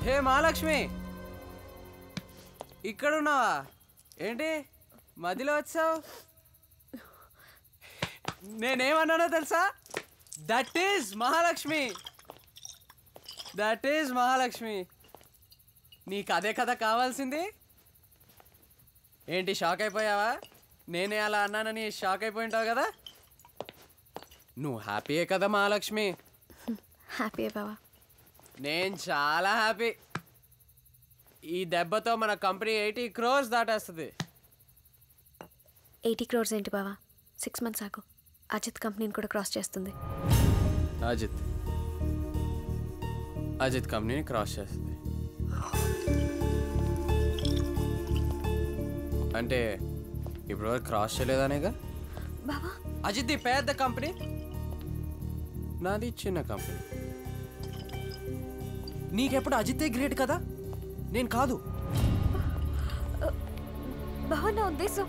హే మహాలక్ష్మి, ఇక్కడున్నావా ఏంటి? మధ్యలో వచ్చావు. నేనేమన్నానో తెలుసా? That is Mahalakshmi, that is Mahalakshmi. నీకు అదే కదా కావాల్సింది. ఏంటి షాక్ అయిపోయావా? నేనే అలా అన్నానని షాక్ అయిపోయింటావు కదా. నువ్వు హ్యాపీయే కదా మహాలక్ష్మి? హ్యాపీ బావా. నేను చాలా హ్యాపీ. ఈ దెబ్బతో మన కంపెనీ 80 crores దాటేస్తుంది. 80 crores ఏంటి బావా? 6 months ఆకు, అజిత్ కంపెనీని కూడా క్రాస్ చేస్తుంది. అజిత్ కంపెనీని క్రాస్ చేస్తుంది అంటే ఇప్పుడు వరకు క్రాస్ చేయలేదనేగా బావా. అజిత్ పెద్ద కంపెనీ, నాది చిన్న కంపెనీ. నీకెప్పుడు అజితే గ్రేట్ కదా, నేను కాదు. బావా నా ఉద్దేశం,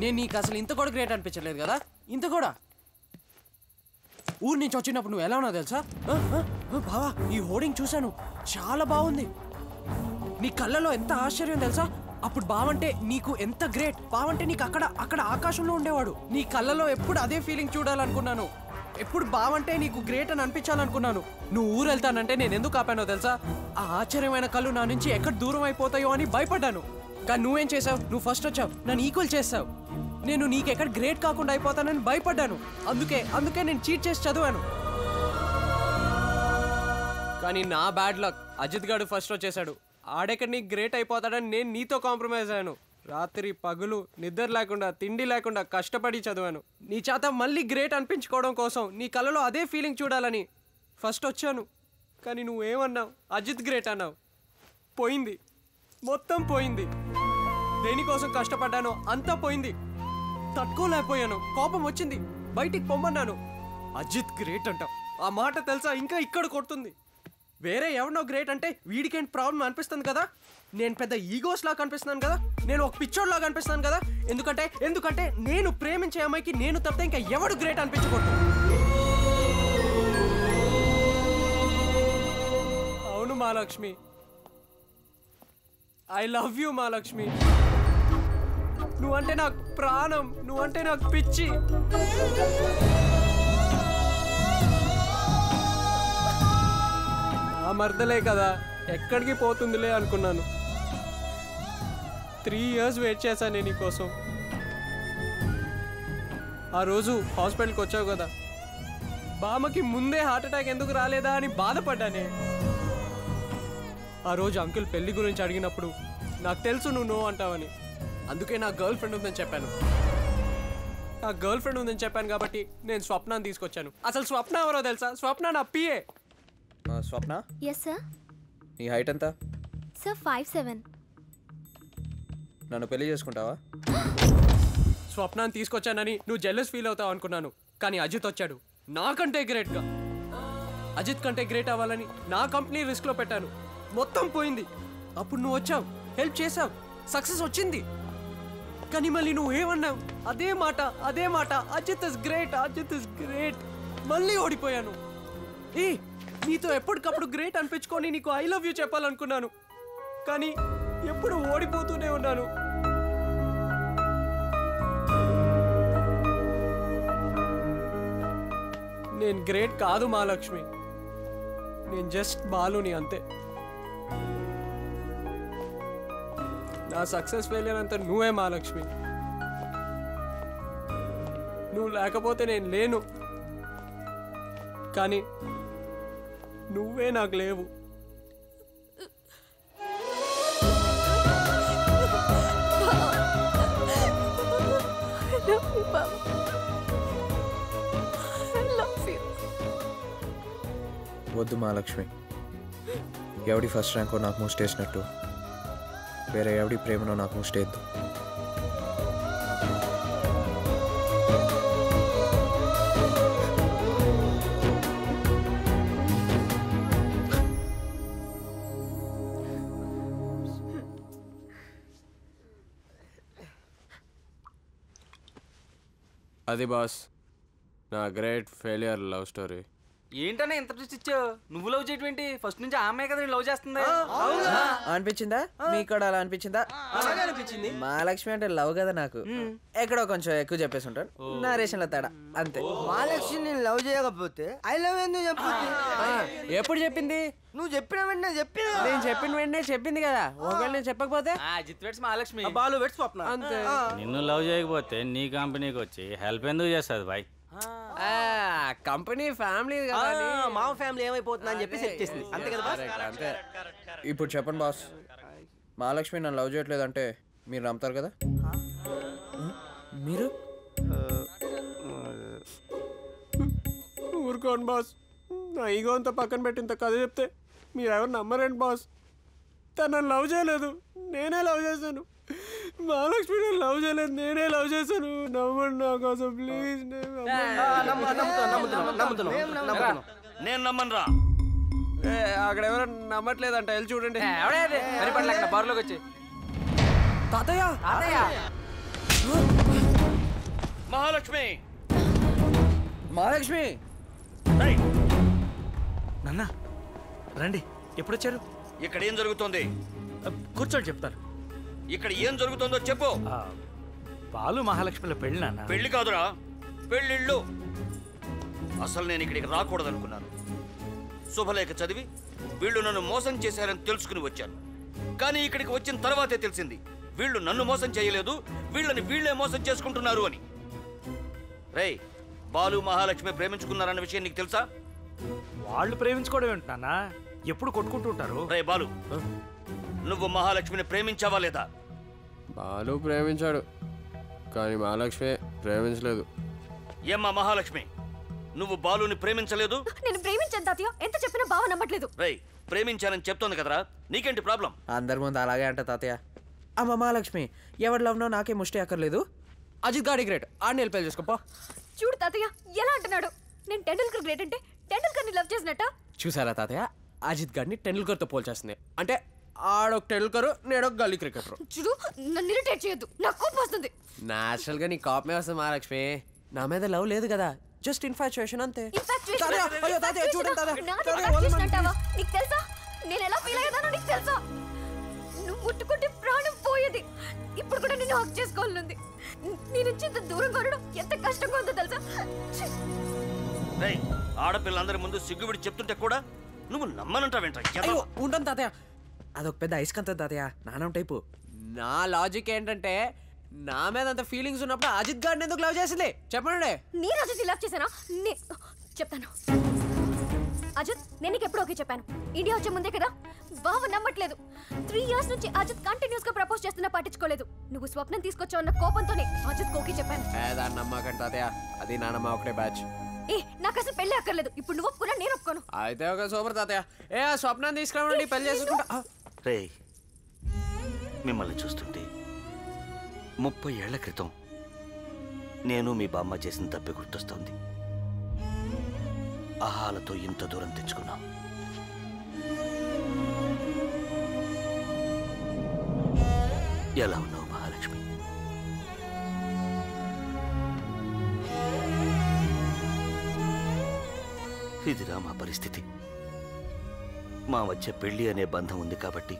నేను నీకు అసలు ఇంత కూడా గ్రేట్ అనిపించలేదు కదా. ఇంత కూడా ఊరి నుంచి వచ్చినప్పుడు నువ్వు ఎలా ఉన్నావు తెలుసా? బావా ఈ హోర్డింగ్ చూశాను, చాలా బాగుంది. నీ కళ్ళలో ఎంత ఆశ్చర్యం తెలుసా? అప్పుడు బావంటే నీకు ఎంత గ్రేట్, బావంటే నీకు అక్కడ అక్కడ ఆకాశంలో ఉండేవాడు. నీ కళ్ళలో ఎప్పుడు అదే ఫీలింగ్ చూడాలనుకున్నాను. ఎప్పుడు బావంటే నీకు గ్రేట్ అని అనిపించాలనుకున్నాను. నువ్వు ఊరు వెళ్తానంటే నేను ఎందుకు ఆపానో తెలుసా? ఆ ఆశ్చర్యమైన కళ్ళు నా నుంచి ఎక్కడ దూరం అయిపోతాయో అని భయపడ్డాను. కానీ నువ్వేం చేసావు? నువ్వు ఫస్ట్ వచ్చావు, నన్ను ఈక్వల్ చేసావు. నేను నీకెక్కడ గ్రేట్ కాకుండా అయిపోతానని భయపడ్డాను. అందుకే నేను చీట్ చేసి చదివాను. కానీ నా బ్యాడ్ లక్, అజిత్ గాడు ఫస్ట్ వచ్చేసాడు. ఆడెక్కడ నీకు గ్రేట్ అయిపోతాడని నేను నీతో కాంప్రమైజ్ అయ్యాను. రాత్రి పగులు నిద్ర లేకుండా, తిండి లేకుండా కష్టపడి చదివాను. నీ చేత మళ్ళీ గ్రేట్ అనిపించుకోవడం కోసం, నీ కళ్ళలో అదే ఫీలింగ్ చూడాలని ఫస్ట్ వచ్చాను. కానీ నువ్వేమన్నావు? అజిత్ గ్రేట్ అన్నావు. పోయింది, మొత్తం పోయింది. దేనికోసం కష్టపడ్డానో అంతా పోయింది. తట్టుకోలేకపోయాను, కోపం వచ్చింది, బయటికి పొమ్మన్నాను. అజిత్ గ్రేట్ అంటావు, ఆ మాట తెలుసా ఇంకా ఇక్కడ కొడుతుంది. వేరే ఎవరినో గ్రేట్ అంటే వీడికేంటి ప్రాబ్లం అనిపిస్తుంది కదా. నేను పెద్ద ఈగోస్ లాగా కనిపిస్తున్నాను కదా, నేను ఒక పిచ్చోడ్ లాగా కనిపిస్తున్నాను కదా. ఎందుకంటే నేను ప్రేమించే అమ్మాయికి నేను తప్పితే ఇంకా ఎవడు గ్రేట్ అనిపించకూడదు. అవును Mahalakshmi, I love you Mahalakshmi. నువ్వంటే నాకు ప్రాణం, నువ్వంటే నాకు పిచ్చి. ఆ మర్దలే కదా, ఎక్కడికి పోతుందిలే అనుకున్నాను. 3 years వెయిట్ చేశాను నేను నీకోసం. ఆ రోజు హాస్పిటల్కి వచ్చావు కదా, బామ్మకి ముందే హార్ట్ అటాక్ ఎందుకు రాలేదా అని బాధపడ్డానే. ఆ రోజు అంకుల్ పెళ్లి గురించి అడిగినప్పుడు నాకు తెలుసు నువ్వు నో అంటావని. అందుకే నా గర్ల్ ఫ్రెండ్ ఉందని చెప్పాను. నా గర్ల్ ఫ్రెండ్ ఉందని చెప్పాను కాబట్టి నేను స్వప్నాన్ని తీసుకొచ్చాను. అసలు స్వప్న ఎవరో తెలుసా? స్వప్న నా పిఏ. స్వప్న, yes sir. నీ హైట్ ఎంత? sir 5'7". నన్ను పెళ్లి చేసుకుంటావా? స్వప్నాన్ని తీసుకొచ్చానని నువ్వు జెల్లస్ ఫీల్ అవుతావు అనుకున్నాను. కానీ అజిత్ వచ్చాడు నాకంటే గ్రేట్గా. అజిత్ కంటే గ్రేట్ అవ్వాలని నా కంపెనీ రిస్క్లో పెట్టాను. మొత్తం పోయింది. అప్పుడు నువ్వు వచ్చావు, హెల్ప్ చేసావు, సక్సెస్ వచ్చింది. కానీ మళ్ళీ నువ్వేమన్నావు? అదే మాట, అజిత్ ఇస్ గ్రేట్. మళ్ళీ ఓడిపోయాను. నీతో ఎప్పటికప్పుడు గ్రేట్ అనిపించుకొని నీకు ఐ లవ్ యూ చెప్పాలనుకున్నాను. కానీ ఎప్పుడు ఓడిపోతూనే ఉన్నాను. నేను గ్రేట్ కాదు మహాలక్ష్మి, నేను జస్ట్ బాలుని అంతే. నా సక్సెస్ ఫెయిలియర్ అంతా నువ్వే మహాలక్ష్మి. నువ్వు లేకపోతే నేను లేను. కానీ నువ్వే నాకు లేవు. వద్దు మహాలక్ష్మి, ఎవడి ఫస్ట్ ర్యాంకో నాకు మూస్ట్ వేసినట్టు వేరే ఎవడి ప్రేమనో నాకు మూస్ట్ వేయద్దు. అది బాస్, నా గ్రేట్ ఫెయిలియర్ లవ్ స్టోరీ. ఏంటన్నా ఇంత ట్విస్ట్ ఇచ్చావు? నువ్వు లవ్ చేయటం ఫస్ట్ నుంచి ఆ అమ్మాయి కదా లవ్ చేస్తుంది. అనిపించిందా? మీకు కూడా అలా అనిపించిందా? అనిపించింది. మహాలక్ష్మి అంటే లవ్ కదా నాకు. ఎక్కడో కొంచెం ఎక్కువ చెప్పేసి ఉంటాను, నరేషన్ లో తేడా అంతే. మహాలక్ష్మి నేను లవ్ చేయకపోతే ఐ లవ్ ఎందుకు చెప్పుద్ది? ఎప్పుడు చెప్పింది? నువ్వు చెప్పిన వెంటనే చెప్పింది. నేను చెప్పిన వెంటనే చెప్పింది కదా. ఒకవేళ నేను చెప్పకపోతే అజిత్ వెట్స్ మహాలక్ష్మి, బాలు వెట్స్ స్వప్న. అంతే. నిన్ను లవ్ చేయకపోతే నీ కంపెనీకి వచ్చి హెల్ప్ ఎందుకు చేస్తుంది బాయ్? కంపెనీ ఫ్యామిలీ కదా అని. మా ఫ్యామిలీ ఏమైపోతుందా అని చెప్పి సెట్ చేసింది, అంతే కదా బాస్? అంతే. ఇప్పుడు చెప్పండి బాస్, మహాలక్ష్మి నన్ను లవ్ చేయట్లేదంటే మీరు నమ్ముతారు కదా? మీరు ఊరుకోండి బాస్, నా ఈగో అంతా పక్కన పెట్టి ఇంత కథ చెప్తే మీరెవరు నమ్మరండి బాస్. తను నన్ను లవ్ చేయలేదు, నేనే లవ్ చేశాను. మహాలక్ష్మి నన్ను లవ్ చేయలేదు, నేనే లవ్ చేశాను. నమ్మండి నా కోసం ప్లీజ్. నేను నమ్మనురా. అక్కడ ఎవరో నమ్మట్లేదంట, వెళ్ళి చూడండి. అక్కడ బారులోకి వచ్చి తాతయ్య మహాలక్ష్మి, మహాలక్ష్మి నాన్న రండి. ఎప్పుడొచ్చారు? ఇక్కడ ఏం జరుగుతుంది? కూర్చోండి చెప్తాను. ఇక్కడ ఏం జరుగుతుందో చెప్పు. బాలు మహాలక్ష్మిల పెళ్ళి నాన్న. పెళ్లి కాదురా, పెళ్ళిళ్ళు. అసలు నేను ఇక్కడికి రాకూడదనుకున్నాను. శుభలేఖ చదివి వీళ్ళు నన్ను మోసం చేశారని తెలుసుకుని వచ్చాను. కానీ ఇక్కడికి వచ్చిన తర్వాతే తెలిసింది వీళ్ళు నన్ను మోసం చేయలేదు, వీళ్ళని వీళ్ళే మోసం చేసుకుంటున్నారు అని. రేయ్, బాలు మహాలక్ష్మి ప్రేమించుకున్నారన్న విషయం నీకు తెలుసా? వాళ్ళు ప్రేమించుకోవడం ఏంటి నాన్న? ఎప్పుడు కొట్టుకుంటూ ఉంటారు. రే బాలు, నువ్వు మహాలక్ష్మిని ప్రేమించావా లేదా? బాలు ప్రేమించాడు, కానీ మహాలక్ష్మి ప్రేమించలేదు. ఏమ్మా మహాలక్ష్మి, నువ్వు బాలుని ప్రేమించలేదు? నేను ప్రేమించాను తాతయ్య, ఎంత చెప్పినా బావ నమ్మట్లేదు. రేయ్, ప్రేమించానని చెప్తోంది కదరా, నీకేంటి ప్రాబ్లం? అందరి ముందు అలాగే అంట తాతయ్య. అమ్మ మహాలక్ష్మి, ఎవరి లవ్నో నాకే ముష్టి అక్కర్లేదు. అజిత్ గాడి గ్రేట్, ఆడిని వెళ్ళి పెళ్లి చేసుకోపో. చూడు తాతయ్య ఎలా అంటున్నాడు. నేను టెండూల్కర్ గ్రేట్ అంటే టెండూల్కర్ని లవ్ చేసినట్ట. చూసారా తాతయ్య, అజిత్ గాడిని టెండూల్కర్తో పోల్చేస్తుంది. అంటే ఆడొక టెండూల్కర్, నేడొక గల్లీ క్రికెటర్. చూడు, నన్ను ఇరిటేట్ చేయొద్దు, నాకు కోపం వస్తుంది. నేచురల్ గా నీ కోపమే వస్తుంది మహాలక్ష్మి. నా మీద లవ్ లేదు కదా, జస్ట్ ఇన్ఫాచ్యుయేషన్ అంతే. తాతయ్య, అయ్యో తాతయ్య, చూడండి తాతయ్య. నీకు తెలుసా నేను ఎలా ఫీల్ అయ్యానో? నీకు తెలుసా నువ్వు ముట్టుకుంటే ప్రాణం పోయేది. ఇప్పుడు కూడా నిన్ను హక్ చేసుకోవాలనుంది. నీ నుంచి ఇంత దూరంగా ఉండడం ఎంత కష్టంగా ఉందో తెలుసా? రేయ్, ఆడపిల్లందరి ముందు సిగ్గుబడి చెప్తుంటే కూడా నువ్వు నమ్మనంటావేంట? అయ్యో ఉంటాను తాతయ్య, అదొక పెద్ద ఐస్కంత తాతయ్య, నానం టైపు. నా లాజిక్ ఏంటంటే, నా మీద అంత ఫీలింగ్స్ ఉన్నప్పుడు అజిత్ గారిని ఎందుకు లవ్ చేసింది చెప్పండి. నీ అజిత్ లవ్ చేశానా? చెప్తాను అజిత్, నేను నీకు ఎప్పుడు ఓకే చెప్పాను. ఇండియా వచ్చే ముందే కదా. బావ నమ్మట్లేదు. 3 years నుంచి అజిత్ కంటిన్యూస్ గా ప్రపోజ్ చేస్తున్నా పట్టించుకోలేదు. నువ్వు స్వప్నం తీసుకొచ్చావు అన్న కోపంతోనే అజిత్ ఓకే చెప్పాను. దాన్ని నమ్మకండి తాతయ్య, అది నానమ్మ ఒకటే బ్యాచ్. నాకు అసలు పెళ్లి అక్కర్లేదు. ఇప్పుడు నువ్వు ఒప్పుకున్నా నేను ఒప్పుకోను. అయితే ఒక సూపర్ తాతయ్య. ఆ స్వప్నాన్ని తీసుకురావండి, పెళ్లి చేసుకుంటా. రేయ్, మిమ్మల్ని చూస్తుంటే 30 ఏళ్ల క్రితం నేను మీ బామ్మ చేసిన తప్పే గుర్తొస్తోంది. ఆహాలతో ఇంత దూరం తెచ్చుకున్నాం. ఎలా ఉన్నావు మహాలక్ష్మి? ఇదిరా మా పరిస్థితి. మా మధ్య పెళ్లి అనే బంధం ఉంది కాబట్టి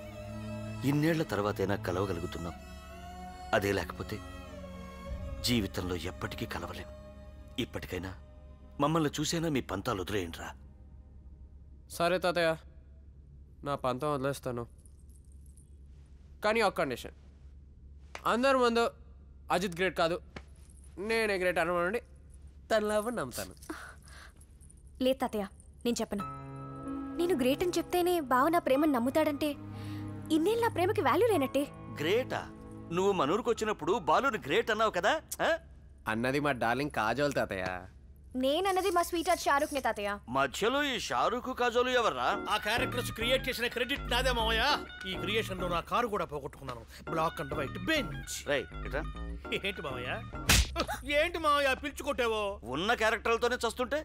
ఇన్నేళ్ల తర్వాతైనా కలవగలుగుతున్నాం. అదే లేకపోతే జీవితంలో ఎప్పటికీ కలవలేం. ఇప్పటికైనా మమ్మల్ని చూసేనా మీ పంతాలు వదిలేయండిరా. సరే తాతయ్య, నా పంతం వదిలేస్తాను, కానీ ఒక కండిషన్. అందరి ముందు అజిత్ గ్రేట్ కాదు, నేనే గ్రేట్ అనమండి. తన లవ్ నమ్ముతాను. లేదు తాతయ్య, నేను చెప్పను. నేను గ్రేట్ అని చెప్తేనే బావ నా ప్రేమను నమ్ముతాడంటే ఇన్నేళ్ళు నా ప్రేమకి వాల్యూ లేనట్టే. గ్రేటా? నువ్వు మనూరుకు వచ్చినప్పుడు బాలుని గ్రేట్ అన్నావు కదా. అన్నది మా డార్లింగ్ కాజోల్ తాతయ్య. నేనన్నది మా స్వీట్ హార్ట్ షారుఖ్ నే తాతయ్య. మధ్యలో ఈ షారుఖ్ కాజోలు ఎవర్రా? ఆ క్యారెక్టర్స్ క్రియేట్ చేసిన క్రెడిట్ నాదే మావయ్య. ఈ క్రియేషన్ లో నా కారు కూడా పోగొట్టుకున్నాను. Black and white bench. ఏంటి మావయ్య, ఏంటి మావయ్య పిలుచుకొట్టావో? ఉన్న క్యారెక్టర్లతోనే చస్తుంటే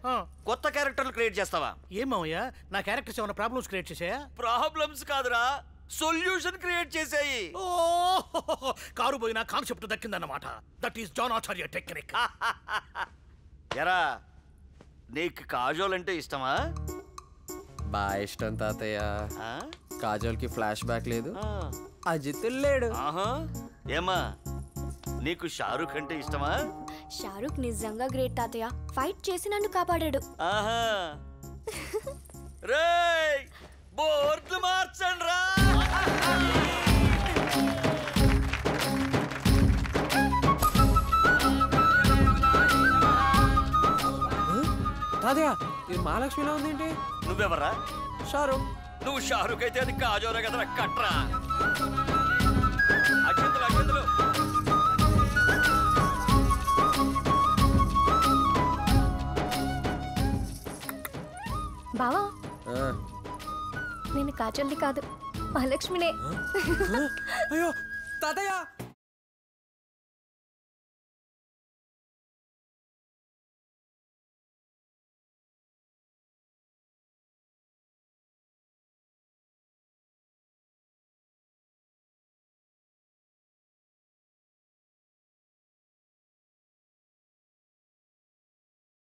కొత్త క్యారెక్టర్లు క్రియేట్ చేస్తావా? ఏం మావయ్య, నా క్యారెక్టర్స్ ఏమైనా ప్రాబ్లమ్స్ క్రియేట్ చేసాయా? ప్రాబ్లమ్స్ కాదురా, సొల్యూషన్ క్రియేట్ చేసాయి. ఓ, కారు పోయిన కాన్సెప్ట్ దక్కిందన్నమాట. That is John Acharya technique. ఎరా, నీకు కాజోల్ అంటే ఇష్టమా? బాగా ఇష్టం తాతయ్య. ఆ? కాజోల్కి ఫ్లాష్ బ్యాక్ లేదు, ఆ. అజిత్ లేడు. ఆహా ఏమా నీకు షారూఖ్ అంటే ఇష్టమా? షారూక్ నిజంగా గ్రేట్ తాతయ్య. ఫైట్ చేసి నన్ను కాపాడాడు. ఆహా రేయ్ బోర్డులు మార్చండి రా. తాతయ్య ఇది మహాలక్ష్మిలో ఉందేంటి? నువ్వెవరా? షారూక్. నువ్వు షారూఖ్ అయితే అది కాజోరా కదరా, కట్రా. అక్షంతలు అక్షంతలు. బావా ఆ, నేను కాజల్ని కాదు, మహాలక్ష్మినే. అయ్యో తాతయ్య